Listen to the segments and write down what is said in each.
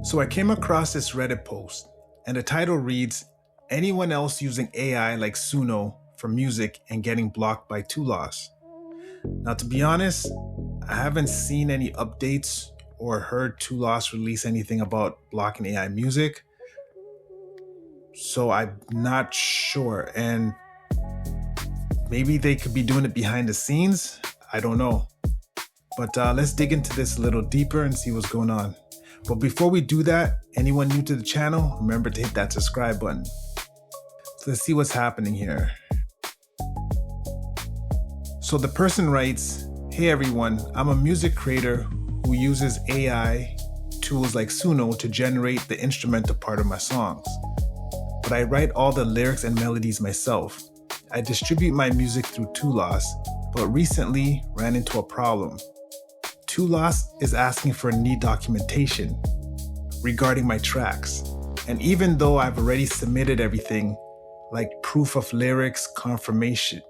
So I came across this Reddit post, and the title reads, "Anyone else using AI like Suno for music and getting blocked by Tulas?" Now, to be honest, I haven't seen any updates or heard Tulas release anything about blocking AI music, so I'm not sure. And maybe they could be doing it behind the scenes. I don't know. But let's dig into this a little deeper and see what's going on. But before we do that, anyone new to the channel, remember to hit that subscribe button. So let's see what's happening here. So the person writes, "Hey everyone, I'm a music creator who uses AI tools like Suno to generate the instrumental part of my songs. But I write all the lyrics and melodies myself. I distribute my music through Tulas, but recently ran into a problem. Tulas is asking for need documentation regarding my tracks. And even though I've already submitted everything, like proof of lyrics, confirmation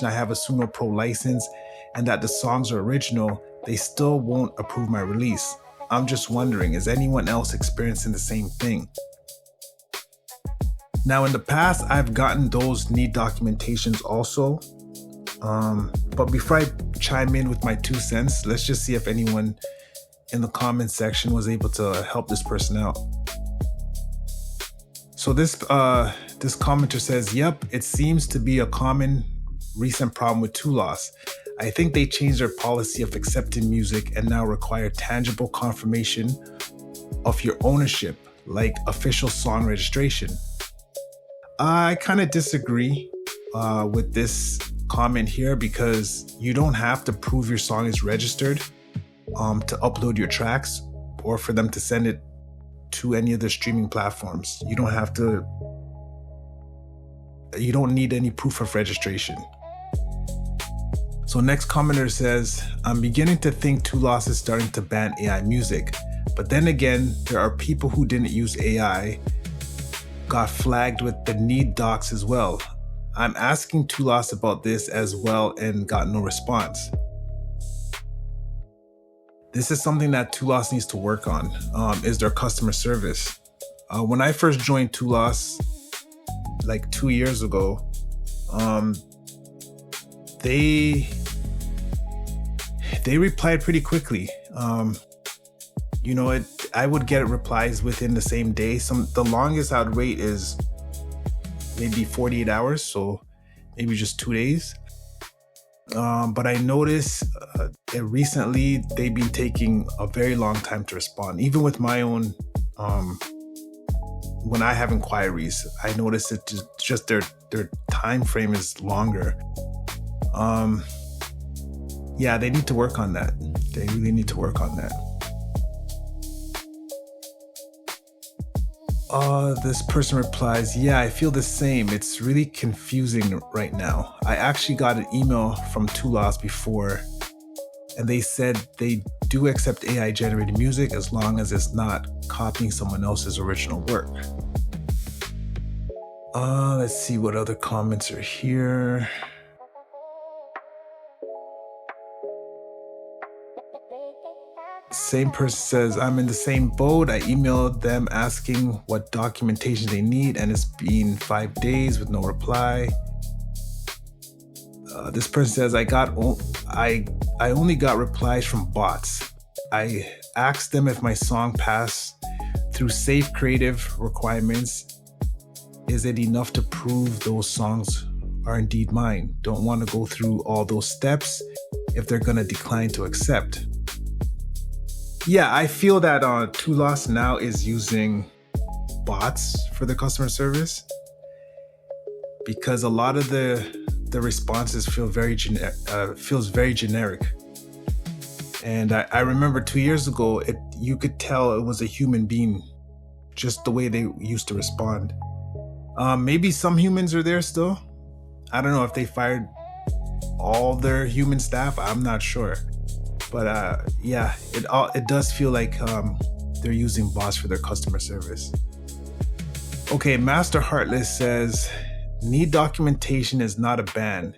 I have a Suno Pro license, and that the songs are original, they still won't approve my release. I'm just wondering, is anyone else experiencing the same thing?" Now, in the past, I've gotten those need documentations also. But before I chime in with my 2 cents, let's just see if anyone in the comment section was able to help this person out. So this commenter says, "Yep, it seems to be a common recent problem with Tulas. I think they changed their policy of accepting music and now require tangible confirmation of your ownership, like official song registration." I kind of disagree with this comment here, because you don't have to prove your song is registered to upload your tracks or for them to send it to any of the streaming platforms. You don't need any proof of registration. So next commenter says, "I'm beginning to think Tulas is starting to ban AI music, but then again, there are people who didn't use AI got flagged with the need docs as well. I'm asking Tulas about this as well and got no response." This is something that Tulas needs to work on, is their customer service. When I first joined Tulas, like 2 years ago, they replied pretty quickly. I would get replies within the same day. The longest I'd wait is maybe 48 hours, so maybe just 2 days. But I noticed recently they've been taking a very long time to respond. Even with my own, when I have inquiries, I notice it just their time frame is longer. Yeah, they need to work on that. They really need to work on that. This person replies, "Yeah, I feel the same. It's really confusing right now. I actually got an email from Tulas before, and they said they do accept AI generated music as long as it's not copying someone else's original work." Let's see what other comments are here. Same person says, "I'm in the same boat. I emailed them asking what documentation they need, and it's been 5 days with no reply." This person says, I only got replies from bots. I asked them if my song passed through safe creative requirements. Is it enough to prove those songs are indeed mine? Don't want to go through all those steps if they're going to decline to accept." Yeah, I feel that Tulas now is using bots for the customer service, because a lot of the responses feels very generic. And I remember 2 years ago, you could tell it was a human being, just the way they used to respond. Maybe some humans are there still. I don't know if they fired all their human staff. I'm not sure. But yeah, it does feel like they're using bots for their customer service. Okay, Master Heartless says, "Need documentation is not a ban.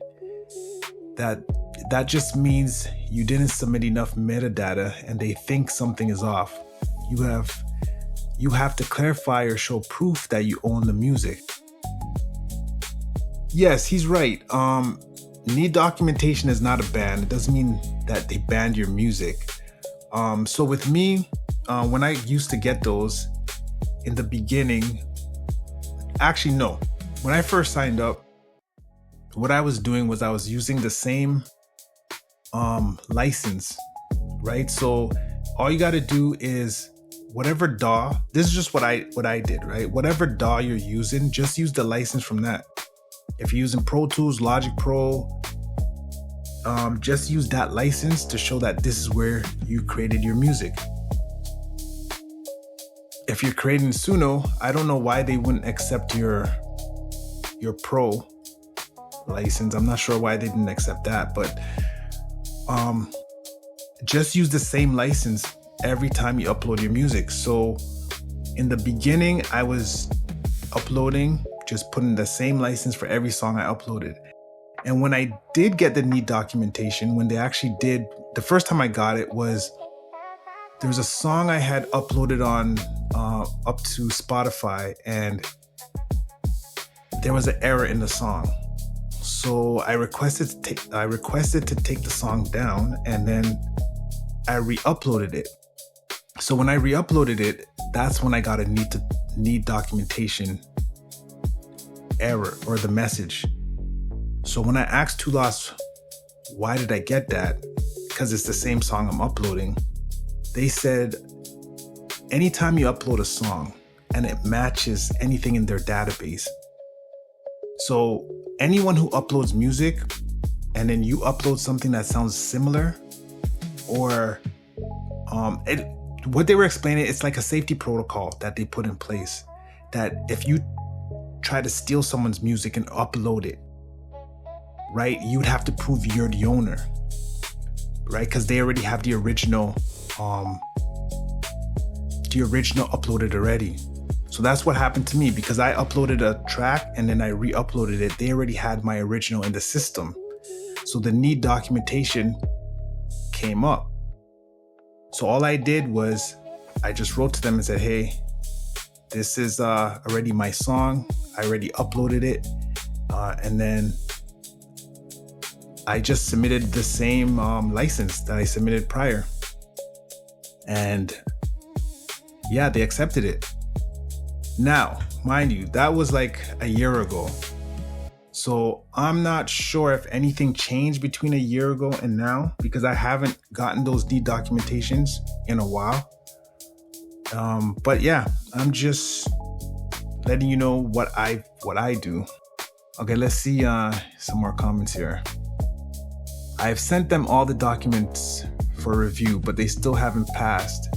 That just means you didn't submit enough metadata and they think something is off. You have you have to clarify or show proof that you own the music. Yes, he's right. Need documentation is not a ban. It doesn't mean that they banned your music. So with me, when I used to get those in the beginning, actually no, when I first signed up, what I was doing was I was using the same license, right? So all you got to do is whatever DAW, this is just what I did, right? Whatever DAW you're using, just use the license from that. If you're using Pro Tools, Logic Pro, just use that license to show that this is where you created your music. If you're creating Suno, I don't know why they wouldn't accept your Pro license. I'm not sure why they didn't accept that, but just use the same license every time you upload your music. So in the beginning, I was uploading, just putting the same license for every song I uploaded. And when I did get the need documentation, when they actually did, the first time I got it was, there was a song I had uploaded on up to Spotify, and there was an error in the song. So I requested to take the song down, and then I re-uploaded it. So when I re-uploaded it, that's when I got a need documentation error, or the message. So when I asked Two Lost, why did I get that? Because it's the same song I'm uploading. They said, anytime you upload a song and it matches anything in their database. So anyone who uploads music and then you upload something that sounds similar, or what they were explaining, it's like a safety protocol that they put in place, that if you try to steal someone's music and upload it, right, you'd have to prove you're the owner, right? Because they already have the original uploaded already. So that's what happened to me, because I uploaded a track and then I re-uploaded it. They already had my original in the system. So the need documentation came up. So all I did was I just wrote to them and said, hey, this is already my song. I already uploaded it. And then I just submitted the same license that I submitted prior. And yeah, they accepted it. Now, mind you, that was like a year ago. So I'm not sure if anything changed between a year ago and now, because I haven't gotten those need documentations in a while. But yeah, I'm just letting you know what I do. Okay, let's see some more comments here. I've sent them all the documents for review, but they still haven't passed.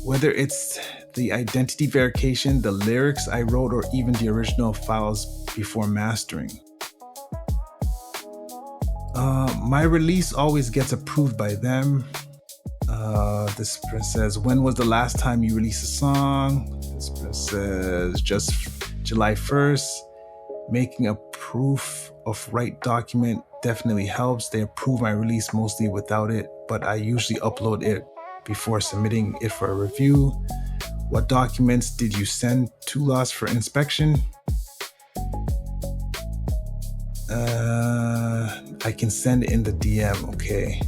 Whether it's the identity verification, the lyrics I wrote, or even the original files before mastering. My release always gets approved by them. This person says, when was the last time you released a song? This person says, just July 1st. Making a proof of right document definitely helps. They approve my release mostly without it, but I usually upload it before submitting it for a review. What documents did you send to Lost for inspection? I can send it in the DM, okay.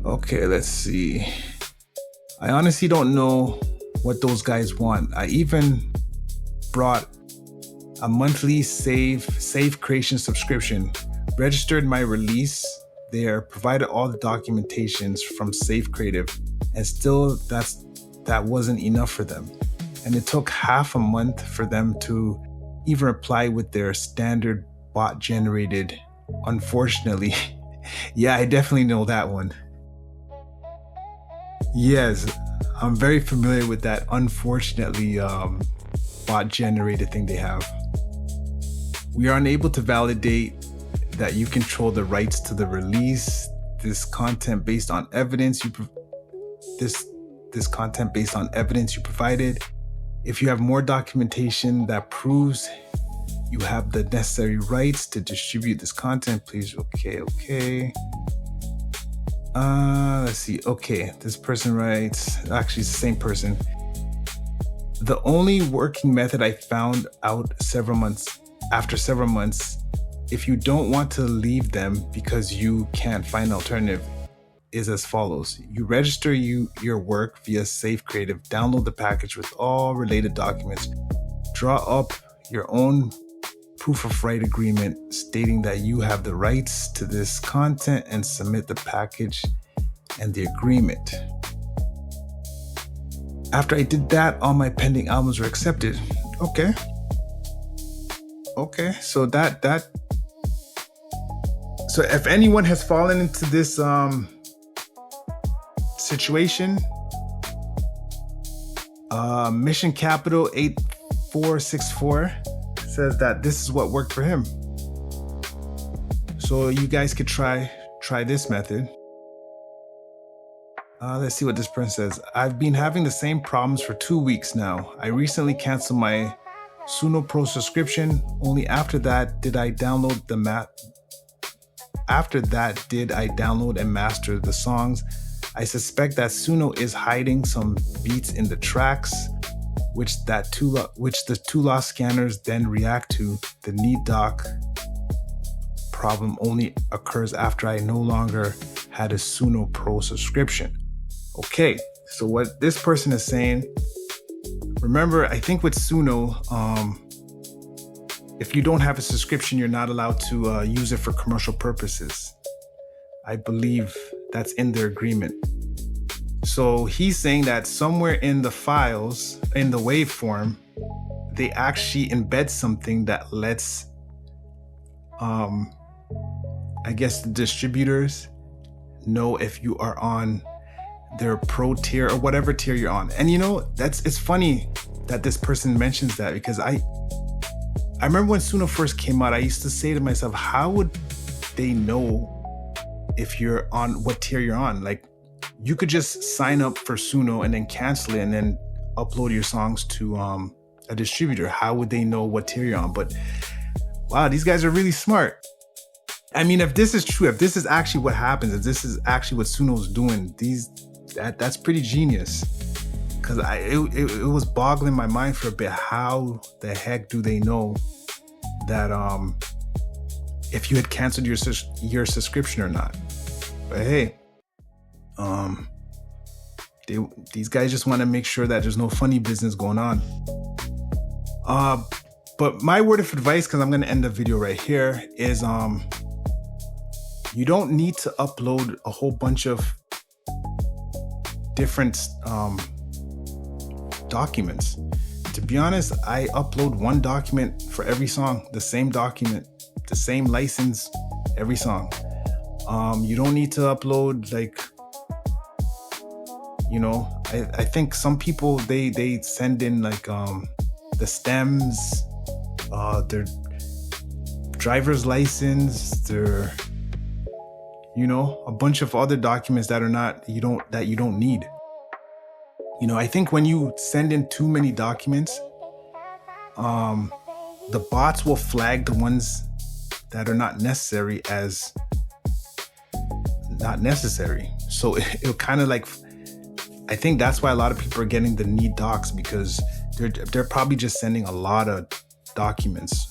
Okay, let's see. I honestly don't know what those guys want. I even brought a monthly Save Creation subscription, registered my release there, provided all the documentations from Save Creative, and still that wasn't enough for them. And it took half a month for them to even reply with their standard bot generated, unfortunately. Yeah, I definitely know that one. Yes, I'm very familiar with that, unfortunately, bot generated thing they have. We are unable to validate that you control the rights to the release. This content based on evidence you provided. If you have more documentation that proves you have the necessary rights to distribute this content. Please, okay. Let's see. Okay, this person writes, actually it's the same person. The only working method I found out after several months, if you don't want to leave them because you can't find an alternative, is as follows. You register your work via Safe Creative, download the package with all related documents, draw up your own proof of right agreement stating that you have the rights to this content, and submit the package and the agreement. After I did that, all my pending albums were accepted. Okay. So so if anyone has fallen into this situation, Mission Capital 8464 says that this is what worked for him. So you guys could try this method. Let's see what this person says. I've been having the same problems for 2 weeks now. I recently canceled my Suno Pro subscription. Only after that did I download and master the songs. I suspect that Suno is hiding some beats in the tracks, which the two loss scanners then react to. The need doc problem only occurs after I no longer had a Suno Pro subscription. Okay, so what this person is saying, remember, I think with Suno, if you don't have a subscription, you're not allowed to use it for commercial purposes. I believe that's in their agreement. So he's saying that somewhere in the files, in the waveform, they actually embed something that lets, I guess, the distributors know if you are on their pro tier or whatever tier you're on. And it's funny that this person mentions that, because I remember when Suno first came out, I used to say to myself, how would they know if you're on what tier you're on? Like, you could just sign up for Suno and then cancel it and then upload your songs to a distributor. How would they know what tier you're on? But wow, these guys are really smart. I mean, if this is true, if this is actually what happens, if this is actually what Suno's doing, that's pretty genius. Because it was boggling my mind for a bit. How the heck do they know that if you had canceled your subscription or not? But hey, these guys just want to make sure that there's no funny business going on. But my word of advice, because I'm going to end the video right here, is you don't need to upload a whole bunch of different documents. To be honest, I upload one document for every song, the same document, the same license, every song. You don't need to upload I think some people they send in the stems, their driver's license, their a bunch of other documents that you don't need. I think when you send in too many documents, the bots will flag the ones that are not necessary as not necessary. So it'll kind of I think that's why a lot of people are getting the need docs, because they're probably just sending a lot of documents.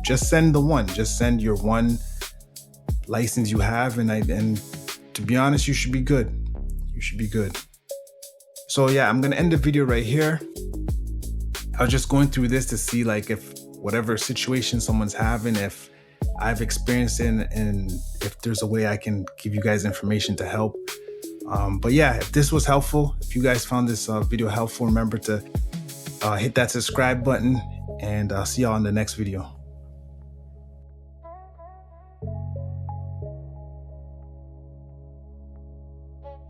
Just send the one. Just send your one license you have, and to be honest, you should be good. You should be good. So yeah, I'm gonna end the video right here. I was just going through this to see if whatever situation someone's having, if I've experienced it, and if there's a way I can give you guys information to help. But yeah, if this was helpful, if you guys found this video helpful, remember to hit that subscribe button, and I'll see y'all in the next video.